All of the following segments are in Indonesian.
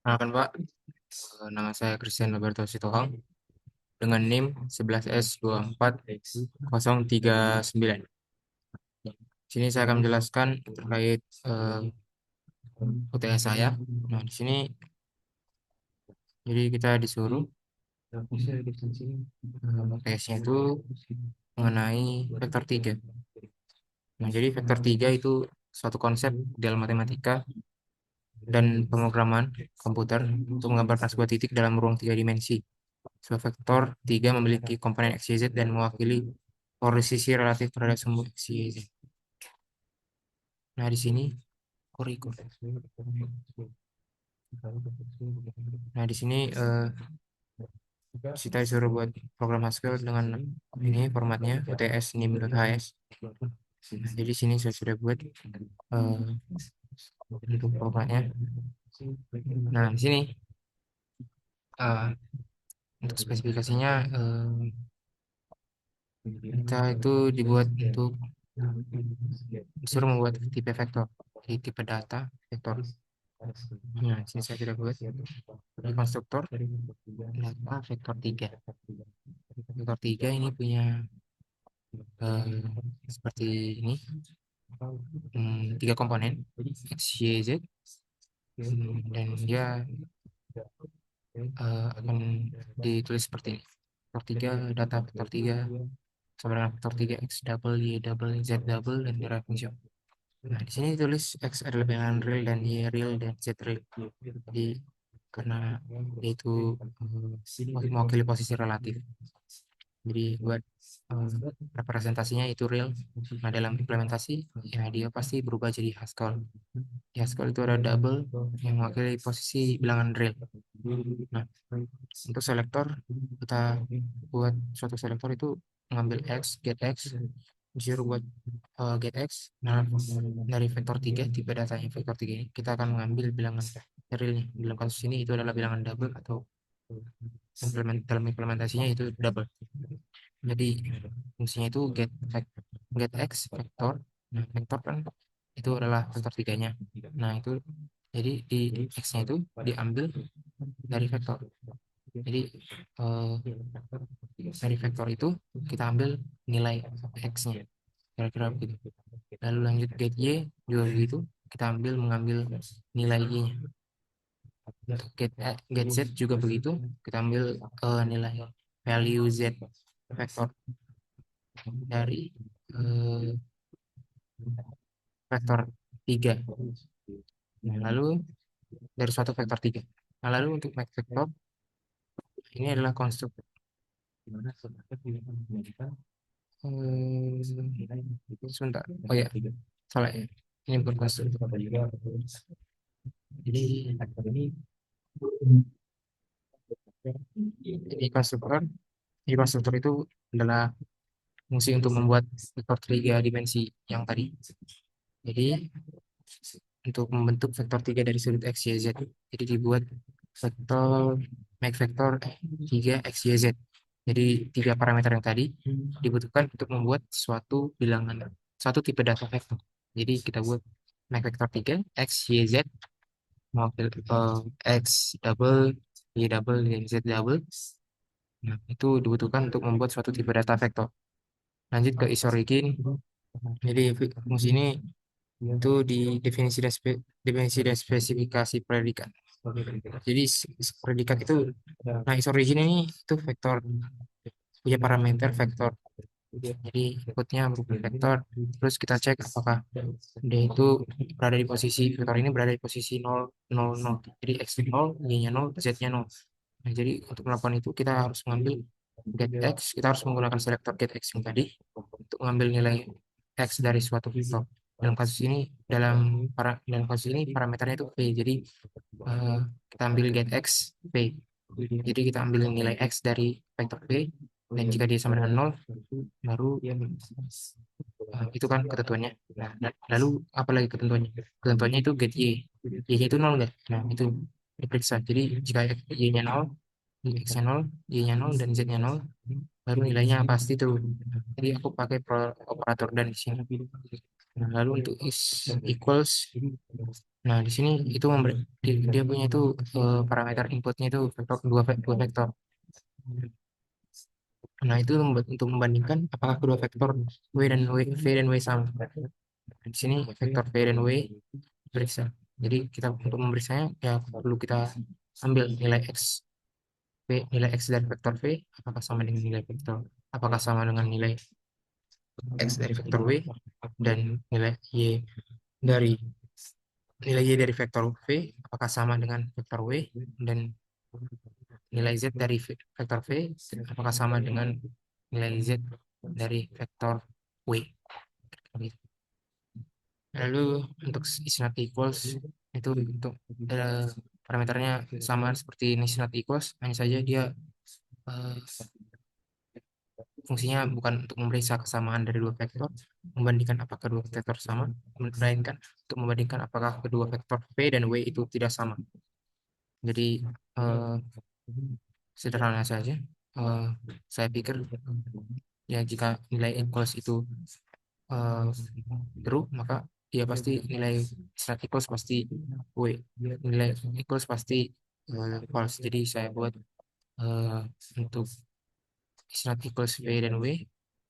Kenalkan Pak, nama saya Christian Roberto Sitohang dengan NIM 11S24 039. Sini saya akan menjelaskan terkait UTS saya. Nah, di sini jadi kita disuruh UTS-nya itu mengenai vektor 3. Nah, jadi vektor 3 itu suatu konsep dalam matematika dan pemrograman komputer untuk menggambarkan sebuah titik dalam ruang 3 dimensi. Sebuah vektor 3 memiliki komponen x, y, z dan mewakili posisi relatif terhadap sumbu x, y, z. Nah, di sini record. Nah, di sini kita disuruh buat program Haskell dengan ini formatnya UTS nim.hs. Nah, jadi sini saya sudah buat untuk formatnya. Nah, di sini eh, untuk spesifikasinya kita itu dibuat untuk disuruh membuat tipe vektor, jadi tipe data vektor. Nah, sini saya sudah buat di konstruktor data vektor 3. Vektor 3 ini punya seperti ini, 3 komponen x, y, z, dan dia akan ditulis seperti ini. Vektor 3, data vektor 3 sama dengan vektor 3 x double, y double, z double, dan derived function. Nah, di sini ditulis x adalah bilangan real dan y real dan z real. Jadi karena itu mewakili posisi relatif. Jadi buat representasinya itu real. Nah, dalam implementasi ya dia pasti berubah jadi Haskell. Di Haskell itu ada double yang mewakili posisi bilangan real. Nah, untuk selektor kita buat suatu selektor itu mengambil x, get x, disuruh buat get x. Nah, dari vektor 3 tipe datanya vektor 3 ini kita akan mengambil bilangan realnya. Dalam kasus ini itu adalah bilangan double atau dalam implementasinya itu double. Jadi fungsinya itu get x vektor. Nah, vektor kan itu adalah vektor 3-nya. Nah, itu jadi di x-nya itu diambil dari vektor. Jadi eh, dari vektor itu kita ambil nilai x-nya. Kira-kira begitu. Lalu lanjut get y juga begitu. Kita mengambil nilai y-nya. Untuk get z juga begitu. Kita ambil nilai value z vektor dari eh, vektor 3. Nah, lalu dari suatu vektor 3. Nah, lalu untuk make vektor ini adalah konstruk. Sebentar. Oh ya, salah ya. Ini bukan konstruk. Jadi konstruktor itu adalah fungsi untuk membuat vektor 3 dimensi yang tadi. Jadi untuk membentuk vektor 3 dari sudut x, y, z. Jadi dibuat vektor make vektor 3 x, y, z. Jadi 3 parameter yang tadi dibutuhkan untuk membuat suatu bilangan, suatu tipe data vektor. Jadi kita buat make vektor 3 x, y, z, mewakili x double, y double, dan z double. Nah, itu dibutuhkan untuk membuat suatu tipe data vektor. Lanjut ke isorigin. Jadi fungsi ini itu di definisi dan spesifikasi predikat. Jadi predikat itu, nah isorigin ini itu vektor, punya parameter vektor. Jadi inputnya berupa vektor, terus kita cek apakah dia itu berada di posisi, vektor ini berada di posisi 0, 0, 0. Jadi x 0, y-nya 0, z-nya 0. Nah, jadi untuk melakukan itu kita harus mengambil get x, kita harus menggunakan selektor get x yang tadi untuk mengambil nilai x dari suatu vektor. Dalam kasus ini parameternya itu v. Jadi eh, kita ambil get x v. Jadi kita ambil nilai x dari vektor v, dan jika dia sama dengan 0 baru itu kan ketentuannya. Nah, lalu apa lagi ketentuannya? Ketentuannya itu get y. Y-nya itu 0 enggak? Nah, itu diperiksa. Jadi jika y-nya 0, x-nya 0, y-nya 0, dan z-nya 0, baru nilainya pasti turun. Jadi aku pakai operator dan di sini. Nah, lalu untuk is equals Nah, di sini itu dia punya itu parameter inputnya itu vektor dua vektor. Nah, itu untuk membandingkan apakah kedua vektor V dan W sama. Di sini vektor V dan W periksa. Jadi kita untuk memeriksanya ya perlu kita ambil nilai X nilai X dari vektor V apakah sama dengan nilai vektor apakah sama dengan nilai X dari vektor W dan nilai dari Y dari vektor V apakah sama dengan vektor W dan nilai Z dari vektor V apakah sama dengan nilai Z dari vektor W. Lalu untuk is not equals itu untuk parameternya sama seperti is not equals, hanya saja dia eh, fungsinya bukan untuk memeriksa kesamaan dari dua vektor, membandingkan apakah kedua vektor sama, melainkan untuk membandingkan apakah kedua vektor V dan W itu tidak sama. Jadi eh, sederhana saja. Eh, saya pikir ya jika nilai equals itu eh, true, maka dia pasti nilai stat equals pasti W, nilai equals pasti false. Jadi saya buat eh, untuk is not equals V dan W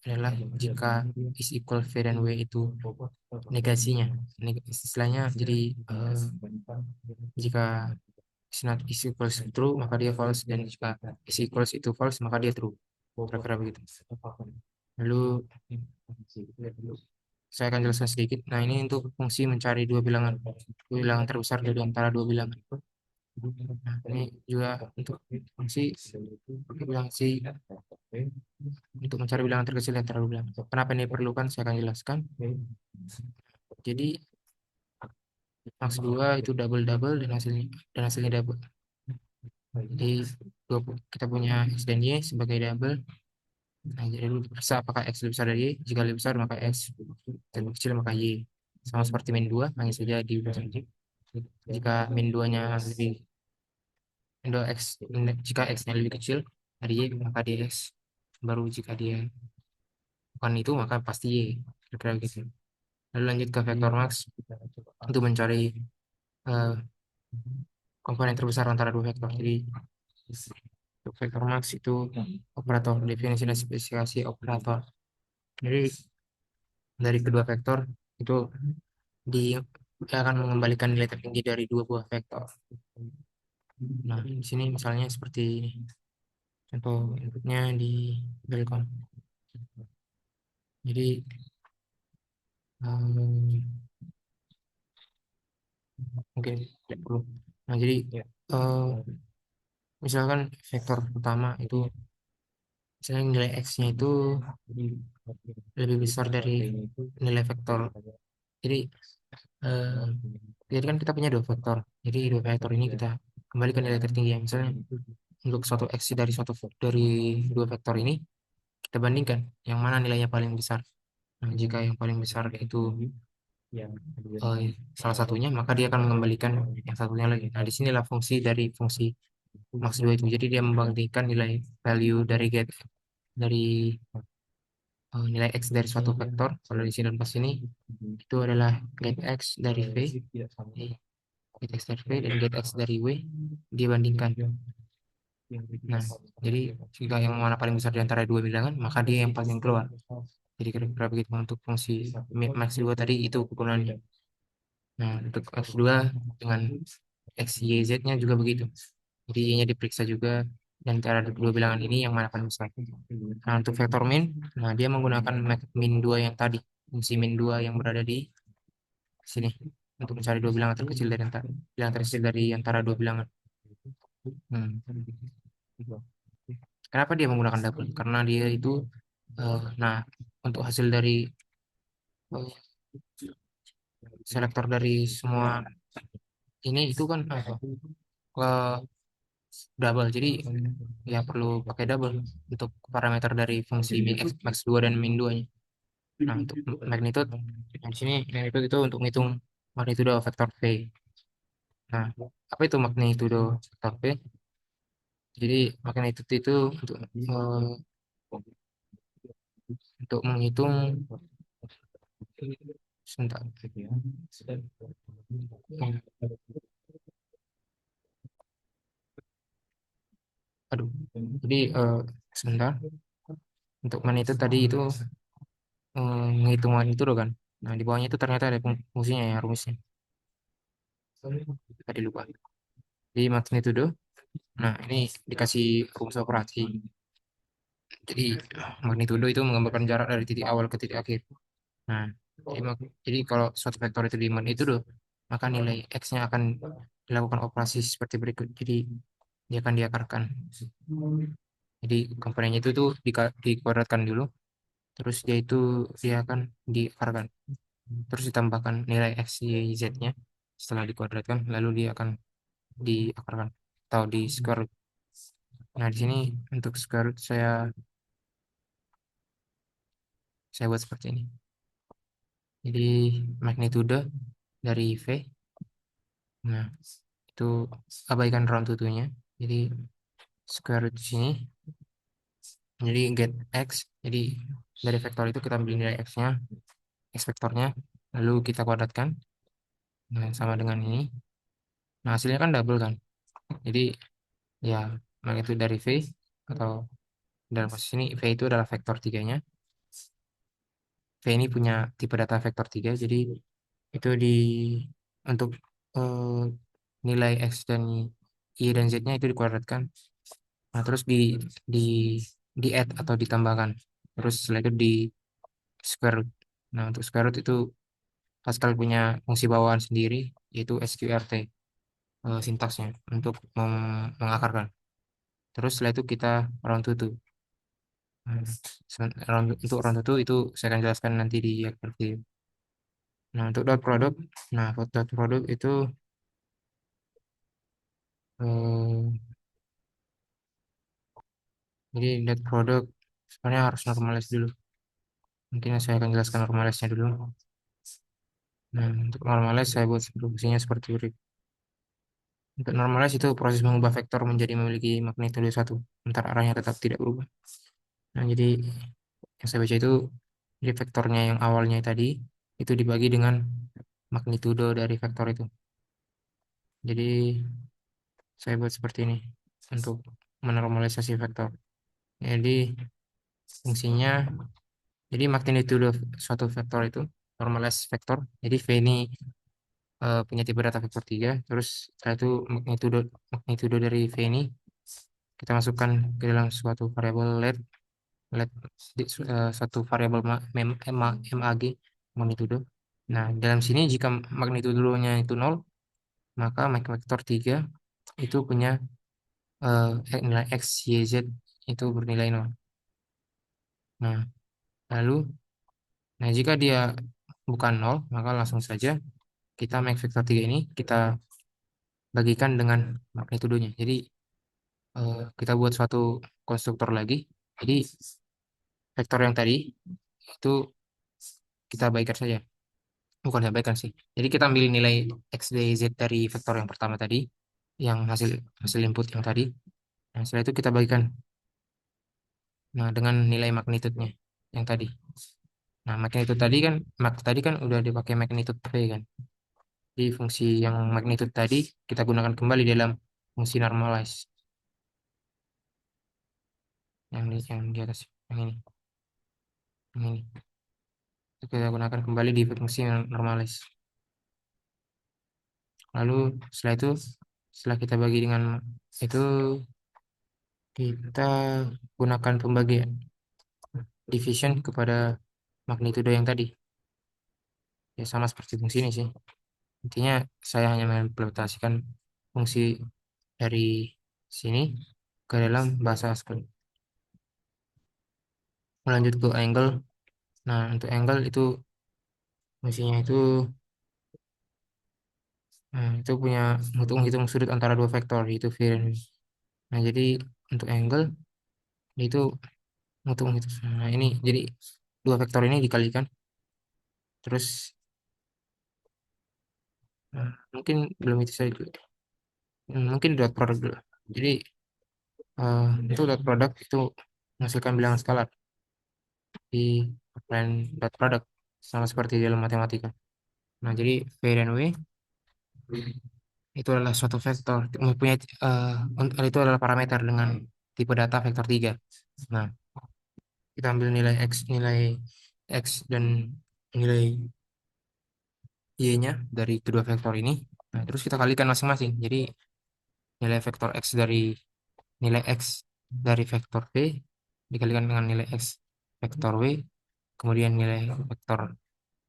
adalah jika is equal V dan W itu negasinya. Istilahnya jadi jika is not is equals true maka dia false, dan jika is equals itu false maka dia true. Kira-kira begitu. Lalu saya akan jelaskan sedikit. Nah, ini untuk fungsi mencari dua bilangan terbesar dari antara dua bilangan. Nah, ini juga untuk fungsi bilang si untuk mencari bilangan terkecil antara dua bilangan. Kenapa ini diperlukan? Saya akan jelaskan. Jadi max 2 itu double double dan hasilnya double. Jadi kita punya X dan Y sebagai double. Nah, jadi dulu diperiksa apakah X lebih besar dari Y. Jika lebih besar maka X, dan lebih kecil maka Y. Sama seperti min 2, hanya saja di jika min 2-nya lebih min 2 X, jika X-nya lebih kecil dari Y maka dia X. Baru jika dia bukan itu maka pasti Y. Kira-kira gitu. Lalu lanjut ke vektor max untuk mencari eh, komponen terbesar antara dua vektor. Jadi untuk vektor max itu operator, definisi dan spesifikasi operator. Jadi dari kedua vektor itu dia akan mengembalikan nilai tertinggi dari dua buah vektor. Nah, di sini misalnya seperti ini. Contoh inputnya di Belcom. Jadi mungkin tidak perlu. Nah, jadi eh, misalkan vektor pertama itu misalnya nilai X-nya itu lebih besar dari nilai vektor. Jadi eh, jadi kan kita punya dua vektor. Jadi dua vektor ini kita kembalikan nilai tertinggi. Misalnya untuk suatu X dari dua vektor ini kita bandingkan yang mana nilainya paling besar. Nah, jika yang paling besar itu salah satunya, maka dia akan mengembalikan yang satunya lagi. Nah, di sinilah fungsi dari fungsi max 2 itu. Jadi dia membandingkan nilai value dari nilai X dari suatu vektor. Kalau di sini dan pas ini itu adalah get X dari V, get X dari V dan get X dari W dibandingkan. Nah, jadi jika yang mana paling besar di antara dua bilangan, maka dia yang paling keluar. Jadi kira-kira begitu untuk fungsi max 2 tadi itu kegunaannya. Nah, untuk X2 dengan X, Y, Z-nya juga begitu. Jadi Y-nya diperiksa juga dan antara kedua bilangan ini yang mana paling besar. Nah, untuk vektor min, nah dia menggunakan min 2 yang tadi, fungsi min 2 yang berada di sini untuk mencari dua bilangan terkecil dari antara dua bilangan. Hmm. Kenapa dia menggunakan double? Karena dia itu nah untuk hasil dari eh, selektor dari semua ini itu kan double. Jadi ya perlu pakai double untuk parameter dari fungsi min x max 2 dan min 2 nya. Nah, untuk magnitude nah, di sini magnitude itu untuk menghitung magnitudo vektor V. Nah, apa itu magnitudo vektor V? Jadi magnitude itu untuk menghitung sebentar. Hmm. Aduh, jadi sebentar, untuk magnitude tadi itu menghitungan itu loh kan. Nah, di bawahnya itu ternyata ada fungsinya ya, rumusnya. Tadi lupa. Di magnitudo, nah ini dikasih rumus operasi. Jadi magnitudo itu menggambarkan jarak dari titik awal ke titik akhir. Nah, jadi kalau suatu vektor itu di magnitudo, maka nilai x-nya akan dilakukan operasi seperti berikut. Jadi dia akan diakarkan. Jadi komponennya itu tuh dikuadratkan dulu, terus dia akan diakarkan. Terus ditambahkan nilai x, y, z-nya setelah dikuadratkan, lalu dia akan diakarkan atau di square root. Nah, di sini untuk square root saya buat seperti ini. Jadi magnitudo dari V, nah itu abaikan round to nya. Jadi square root di sini, jadi get x. Jadi dari vektor itu kita ambil nilai x-nya, x vektornya, lalu kita kuadratkan. Nah, sama dengan ini. Nah, hasilnya kan double kan. Jadi ya magnitudo dari V, atau dalam kasus ini V itu adalah vektor tiganya. V ini punya tipe data vektor 3, jadi itu untuk eh, nilai X dan Y dan Z-nya itu dikuadratkan. Nah, terus di di add atau ditambahkan. Terus setelah itu di square root. Nah, untuk square root itu Pascal punya fungsi bawaan sendiri, yaitu sqrt, sintaksnya untuk mengakarkan. Terus setelah itu kita round to two. Nah, untuk round to two itu saya akan jelaskan nanti di akhir video. Nah, untuk dot product, nah dot product itu eh, jadi dot product sebenarnya harus normalize dulu. Mungkin saya akan jelaskan normalize-nya dulu. Nah, untuk normalize saya buat fungsinya seperti ini. Untuk normalize itu proses mengubah vektor menjadi memiliki magnitudo satu, sementara arahnya tetap tidak berubah. Nah, jadi yang saya baca itu, jadi vektornya yang awalnya tadi itu dibagi dengan magnitudo dari vektor itu. Jadi saya buat seperti ini untuk menormalisasi vektor. Jadi fungsinya, jadi magnitudo suatu vektor itu normalize vektor. Jadi V ini punya tipe data vektor 3. Terus setelah itu magnitudo dari V ini kita masukkan ke dalam suatu variabel let suatu variabel mag magnitudo. Nah, dalam sini jika magnitudonya itu nol, maka vektor 3 itu punya nilai x, y, z itu bernilai nol. Nah, lalu jika dia bukan nol, maka langsung saja kita make vektor 3 ini kita bagikan dengan magnitudonya. Jadi kita buat suatu konstruktor lagi. Jadi vektor yang tadi itu kita baikkan saja. Bukan saya baikkan sih. Jadi kita ambil nilai x, y, z dari vektor yang pertama tadi, yang hasil hasil input yang tadi. Nah, setelah itu kita bagikan dengan nilai magnitudenya yang tadi. Nah, magnitude tadi kan udah dipakai magnitude V kan. Di fungsi yang magnitude tadi kita gunakan kembali dalam fungsi normalize yang di atas, yang ini, yang ini. Kita gunakan kembali di fungsi normalize. Lalu setelah itu, setelah kita bagi dengan itu, kita gunakan pembagian division kepada magnitudo yang tadi. Ya sama seperti fungsi ini sih. Intinya saya hanya mengimplementasikan fungsi dari sini ke dalam bahasa Haskell. Melanjut ke angle. Nah, untuk angle itu fungsinya itu punya hitung sudut antara dua vektor, yaitu V dan V. Nah, jadi untuk angle itu hitung itu. Nah, ini jadi dua vektor ini dikalikan, terus mungkin belum itu saja dulu. Mungkin dot product dulu. Jadi itu dot product itu menghasilkan bilangan skalar di plan dot product, sama seperti dalam matematika. Nah, jadi V dan W Itu adalah suatu vektor, mempunyai itu adalah parameter dengan tipe data vektor 3. Nah, kita ambil nilai x dan nilai y-nya dari kedua vektor ini. Nah, terus kita kalikan masing-masing. Jadi nilai vektor x dari nilai x dari vektor v dikalikan dengan nilai x vektor w, kemudian nilai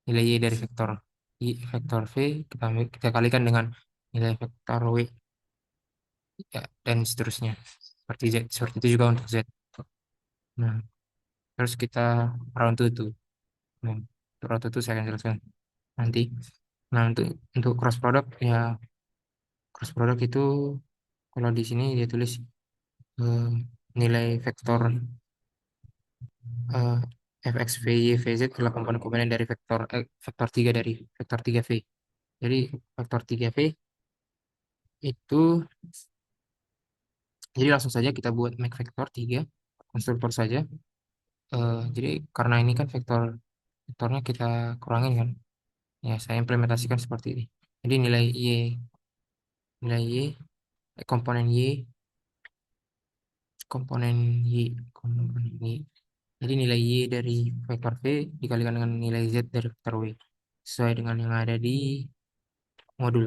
y dari vektor v kita kalikan dengan nilai vektor w, ya, dan seterusnya. Seperti itu juga untuk z. Nah, terus kita round to two. Nah, untuk round to two saya akan jelaskan nanti. Nah, untuk cross product, ya, cross product itu kalau di sini dia tulis eh, nilai vektor eh, fx v y v z adalah komponen-komponen dari vektor 3 dari vektor 3v. Jadi vektor 3v itu, jadi langsung saja kita buat make vektor 3 konstruktor saja. Jadi karena ini kan vektornya kita kurangin kan. Ya, saya implementasikan seperti ini. Jadi nilai y, komponen y, komponen y, komponen y. Jadi nilai y dari vektor v dikalikan dengan nilai z dari vektor w sesuai dengan yang ada di modul.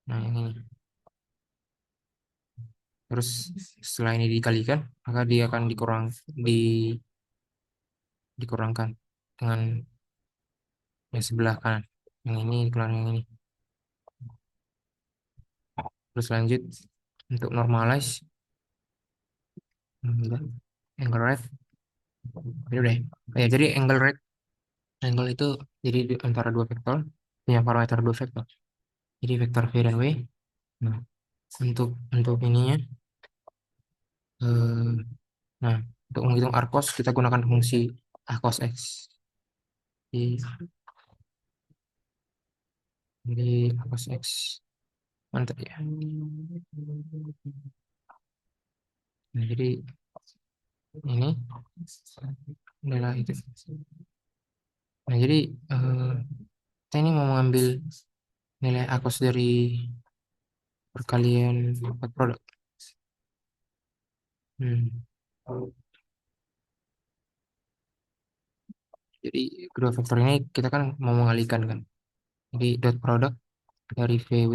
Nah, yang ini. Terus setelah ini dikalikan, maka dia akan dikurangkan dengan yang sebelah kanan. Yang ini dikurangi yang ini. Terus lanjut untuk normalize, angle right. Ini udah. Ya, jadi angle itu jadi antara dua vektor, punya parameter dua vektor. Jadi vektor v dan w. Nah, untuk ininya, eh, nah, untuk menghitung arcos kita gunakan fungsi a cos x. Jadi a cos x, mantap ya. Nah, jadi ini adalah itu. Nah, jadi eh, kita ini mau mengambil nilai akos dari perkalian empat produk. Hmm. Jadi kedua faktor ini kita kan mau mengalihkan kan. Jadi dot product dari VW.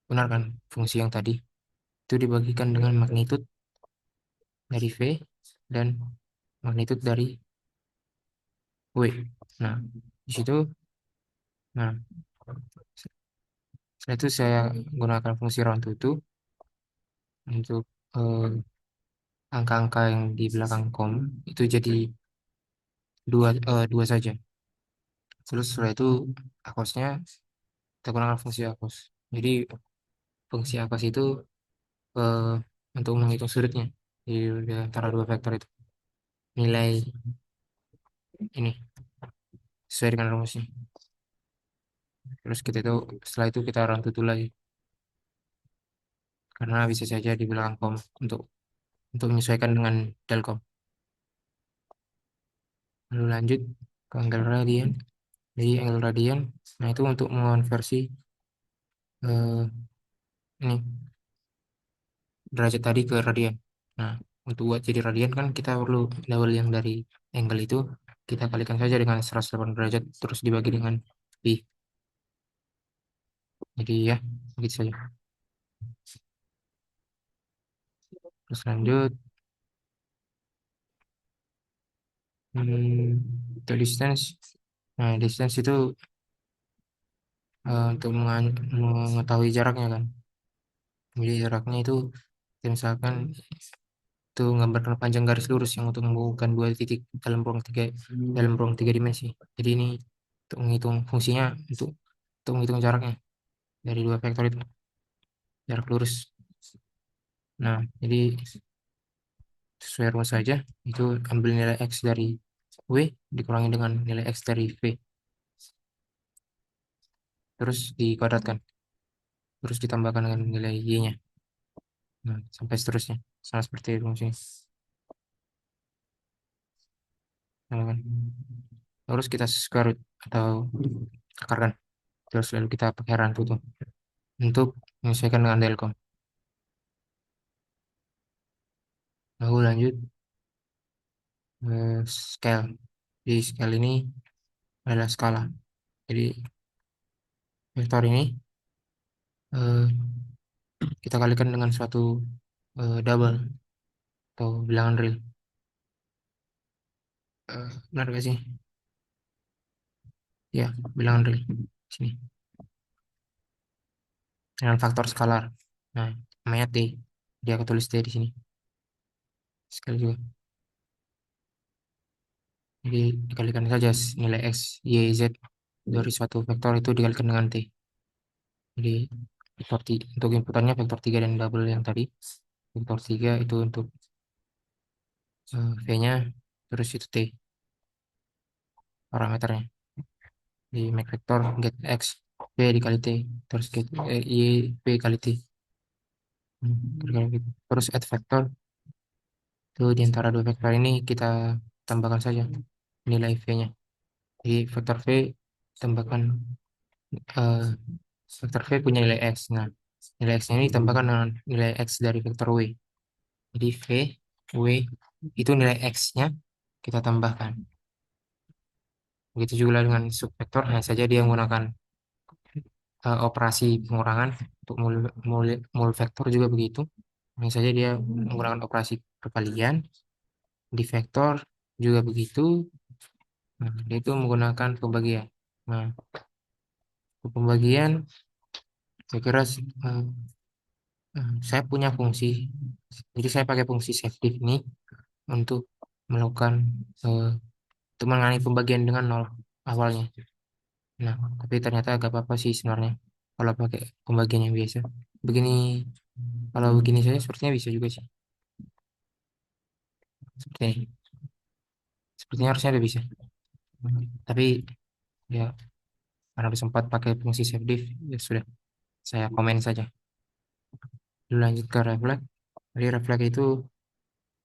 Benar kan? Fungsi yang tadi itu dibagikan dengan magnitud dari V dan magnitud dari W. Nah, di situ, nah, setelah itu saya gunakan fungsi round to two untuk eh, angka-angka yang di belakang kom itu jadi dua saja. Terus setelah itu akosnya kita gunakan fungsi akos. Jadi fungsi akos itu eh, untuk menghitung sudutnya di antara dua vektor itu. Nilai ini sesuai dengan rumusnya. Terus setelah itu kita run tutu lagi karena bisa saja di belakang kom untuk menyesuaikan dengan dalkom. Lalu lanjut ke angle radian. Jadi angle radian, nah itu untuk mengonversi eh, ini derajat tadi ke radian. Nah, untuk buat jadi radian kan kita perlu double yang dari angle itu kita kalikan saja dengan 180 derajat terus dibagi dengan pi. Jadi ya, begitu saja. Terus lanjut, untuk distance. Nah, distance itu untuk mengetahui jaraknya kan. Jadi jaraknya itu misalkan itu gambarkan panjang garis lurus yang untuk menghubungkan dua titik dalam ruang tiga dimensi. Jadi ini untuk menghitung fungsinya untuk menghitung jaraknya dari dua vektor itu, jarak lurus. Nah, jadi sesuai rumus saja itu ambil nilai x dari w dikurangi dengan nilai x dari v terus dikuadratkan terus ditambahkan dengan nilai y-nya. Nah, sampai seterusnya sama seperti rumusnya. Nah, kan. terus kita square root atau akarkan, terus lalu kita pakai rantu tuh untuk menyesuaikan dengan delcom. Lalu lanjut scale. Di scale ini adalah skala. Jadi vektor ini eh, kita kalikan dengan suatu double atau bilangan real. Benar gak sih? Ya, bilangan real. Sini. Dengan faktor skalar. Nah, namanya T. Dia aku tulis T di sini. Sekali juga. Jadi dikalikan saja nilai X, Y, Z dari suatu vektor itu dikalikan dengan T. Jadi untuk inputannya vektor 3 dan double yang tadi. Vektor 3 itu untuk V-nya, terus itu T parameternya. Di make vektor get X, V dikali T, terus get Y, V kali T. Kira-kira gitu. Terus add vektor, itu di antara dua vektor ini kita tambahkan saja nilai V-nya. Jadi vektor V tambahkan eh, vektor V punya nilai X. Nah, nilai X ini ditambahkan dengan nilai X dari vektor W. Jadi V, W itu nilai X-nya kita tambahkan. Begitu juga dengan subvektor, hanya saja dia menggunakan operasi pengurangan. Untuk mul vektor juga begitu. Hanya saja dia menggunakan operasi perkalian. Di vektor juga begitu. Nah, dia itu menggunakan pembagian. Nah, untuk pembagian, saya kira saya punya fungsi. Jadi saya pakai fungsi safety ini untuk melakukan eh, untuk mengalami pembagian dengan nol awalnya. Nah, tapi ternyata agak apa-apa sih sebenarnya kalau pakai pembagian yang biasa. Begini, kalau begini saya sepertinya bisa juga sih. Seperti ini. Sepertinya harusnya ada bisa. Tapi ya karena udah sempat pakai fungsi save diff, ya sudah. Saya komen saja. Lalu lanjut ke reflect. Jadi reflect itu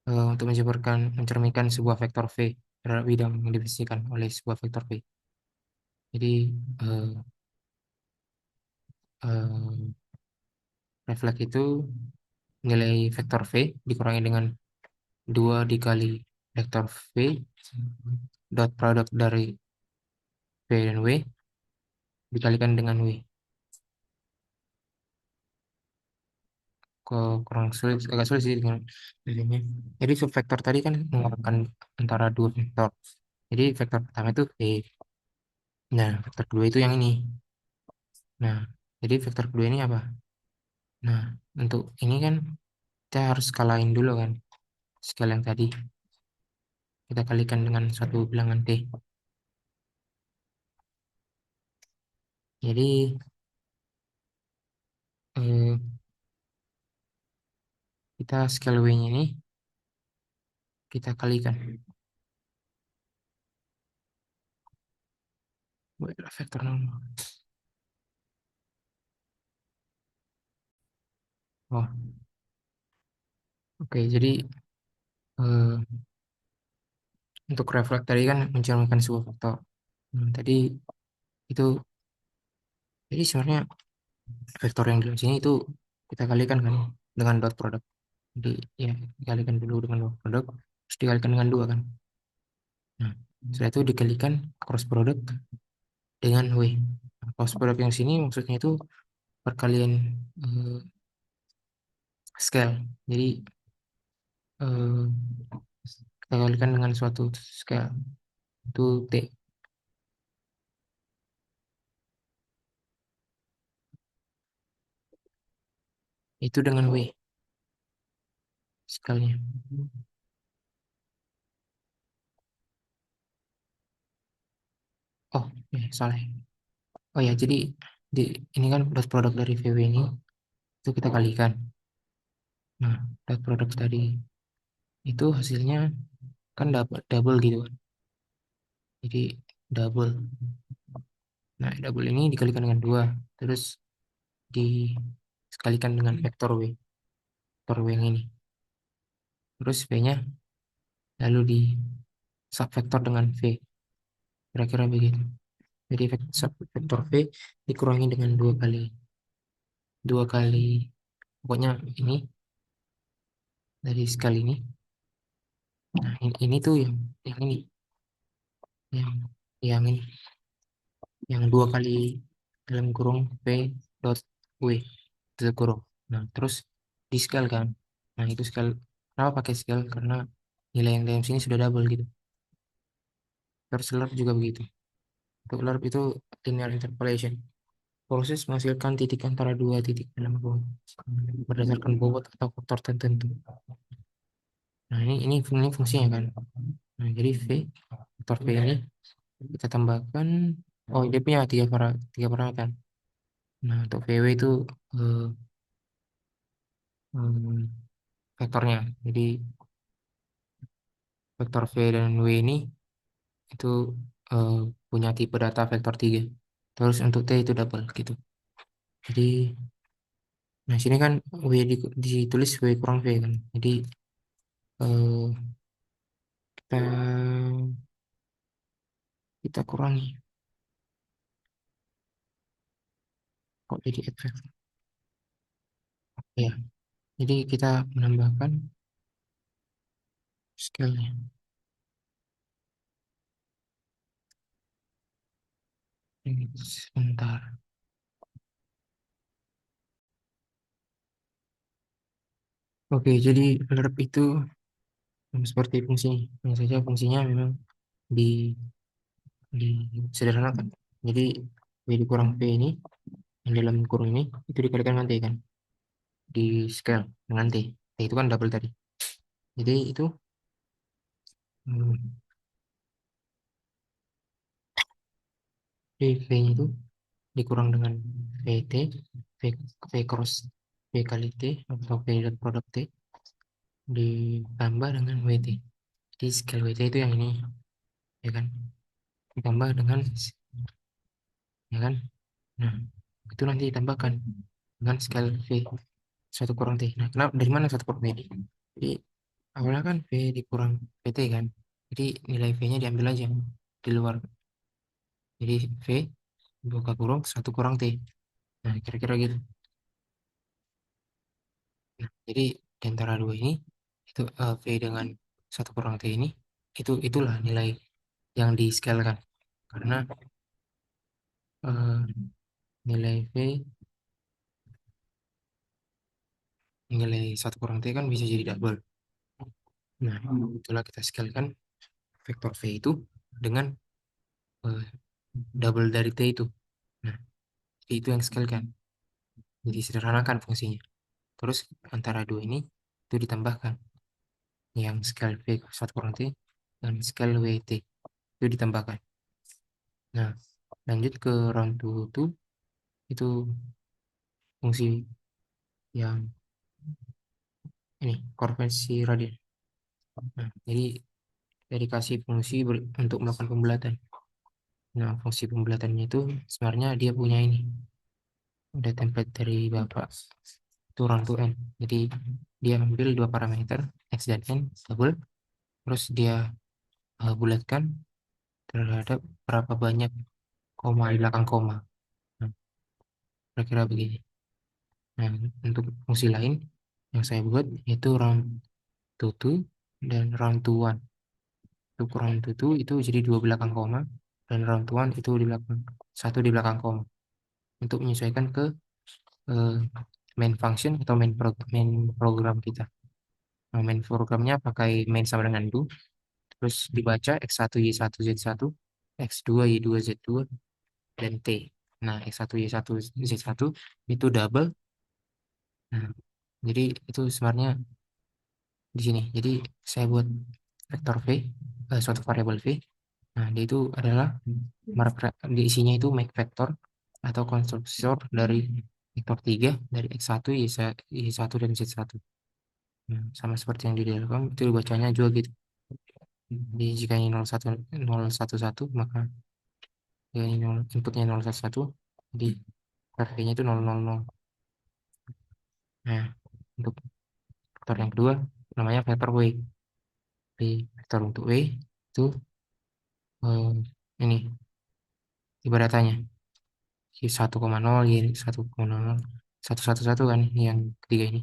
untuk mencerminkan sebuah vektor V terhadap bidang yang dibersihkan oleh sebuah vektor V. Jadi eh, eh, refleks itu nilai vektor V dikurangi dengan 2 dikali vektor V dot produk dari V dan W dikalikan dengan W. Kurang sulit, agak sulit sih dengan ini. Jadi subvektor tadi kan mengeluarkan antara dua vektor. Jadi vektor pertama itu V. Nah, vektor kedua itu yang ini. Nah, jadi vektor kedua ini apa? Nah, untuk ini kan kita harus skalain dulu kan. Skala yang tadi kita kalikan dengan suatu bilangan T. Jadi eh, kita skala W-nya ini kita kalikan. Buatlah vektor normal. Oh, oke. Jadi eh, untuk refleks tadi kan mencerminkan sebuah vektor. Tadi itu, jadi sebenarnya vektor yang di sini itu kita kalikan kan dengan dot product. Jadi ya dikalikan dulu dengan dot product, terus dikalikan dengan dua kan. Nah, setelah itu dikalikan cross product dengan W. Nah, cross product yang sini maksudnya itu perkalian eh, scale. Jadi eh, kita kalikan dengan suatu scale itu T. Itu dengan W skalanya. Oh, ya, salah. Oh ya, jadi di, ini kan dot produk dari VW ini itu kita kalikan. Nah, dot produk tadi itu hasilnya kan dapat double gitu kan. Jadi double. Nah, double ini dikalikan dengan dua, terus disekalikan dengan vektor W, vektor W yang ini. Terus V-nya lalu di subvektor dengan V. Kira-kira begitu. Jadi vektor V dikurangi dengan dua kali, pokoknya ini dari skala ini. Nah, ini tuh yang ini, yang yang ini, yang dua kali dalam kurung V dot W tutup kurung. Nah, terus di scale kan. Nah, itu scale. Kenapa pakai scale? Karena nilai yang dalam sini sudah double gitu. Terus LERP juga begitu. Untuk LERP itu linear interpolation. Proses menghasilkan titik antara dua titik dalam kurung berdasarkan bobot atau faktor tertentu. Nah, ini fungsinya kan. Nah, jadi faktor V ini kita tambahkan. Oh, dia punya tiga parameter. Nah, untuk VW itu eh, hmm, vektornya. Jadi vektor V dan W ini itu eh, punya tipe data vektor 3. Terus untuk T itu double gitu. Jadi, nah sini kan ditulis W kurang V kan. Jadi eh, kita kita kurangi kok jadi X vektor. Ya, jadi kita menambahkan scale-nya. Ini sebentar. Oke, jadi lerp itu seperti fungsi. Yang saja fungsinya memang di disederhanakan. Jadi V dikurang V ini yang dalam kurung ini itu dikalikan dengan T kan, di scale dengan T. T itu kan double tadi. Jadi itu hmm, V-nya itu dikurang dengan VT, V, V cross V kali T atau V dot produk T ditambah dengan WT. Jadi scale WT itu yang ini, ya kan? Ditambah dengan, ya kan? Nah, itu nanti ditambahkan dengan scale V satu kurang T. Nah, kenapa dari mana satu kurang T? Jadi awalnya kan V dikurang PT kan. Jadi nilai V-nya diambil aja di luar. Jadi V buka kurung satu kurang T. Nah, kira-kira gitu. Nah, jadi di antara dua ini itu V dengan satu kurang T ini itulah nilai yang di scale kan. Karena eh, nilai V nilai satu kurang T kan bisa jadi double. Nah, itulah kita scalekan vektor V itu dengan eh, double dari T itu. Nah, itu yang scalekan. Jadi sederhanakan fungsinya. Terus antara dua ini itu ditambahkan yang scale V satu kurang T dan scale WT itu ditambahkan. Nah, lanjut ke round 2 itu fungsi yang ini konvensi radian. Nah, jadi dikasih fungsi untuk melakukan pembulatan. Nah, fungsi pembulatannya itu sebenarnya dia punya ini. Udah template dari Bapak. Itu round to N. Jadi dia ambil dua parameter X dan N double. Terus dia bulatkan terhadap berapa banyak koma di belakang koma. Nah, kira-kira begini. Nah, untuk fungsi lain yang saya buat yaitu round to two dan round to one. Untuk round to two itu jadi dua belakang koma dan round to one itu di belakang satu di belakang koma untuk menyesuaikan ke eh, main function atau main program kita. Nah, main programnya pakai main sama dengan do, terus dibaca x1 y1 z1, x2 y2 z2 dan t. Nah, x1 y1 z1 itu double. Nah, jadi itu sebenarnya di sini. Jadi saya buat vektor v, suatu variabel v. Nah, dia itu adalah di isinya itu make vector atau konstruktor dari vektor 3 dari x1, y1 dan z1. Nah, sama seperti yang di Delcom itu bacanya juga gitu. Jadi jika ini 011 maka ya ini 0, inputnya 011 jadi RV-nya itu 000. Nah, untuk vektor yang kedua namanya vektor W. Jadi vektor untuk W itu eh, ini tipe datanya. Y 1,0, Y 1,00, 111 kan yang ketiga ini.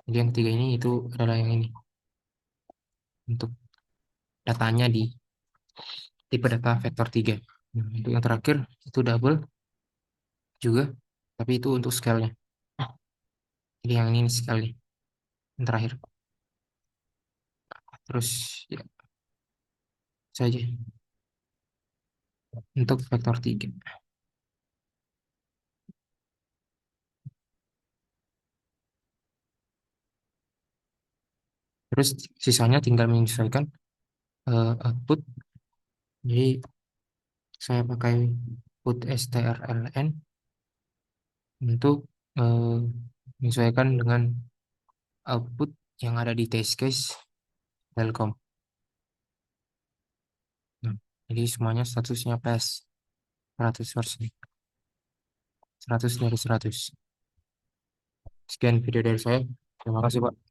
Jadi yang ketiga ini itu adalah yang ini untuk datanya di tipe data vektor 3. Nah, untuk yang terakhir itu double juga, tapi itu untuk scale-nya. Jadi yang ini scale-nya, yang terakhir. Terus ya saja untuk vektor 3. Terus sisanya tinggal menyesuaikan output. Jadi saya pakai put strln untuk eh, menyesuaikan dengan output yang ada di test case Telkom. Nah, jadi semuanya statusnya PS 100%. 100 dari 100. Sekian video dari saya. Terima kasih, Pak.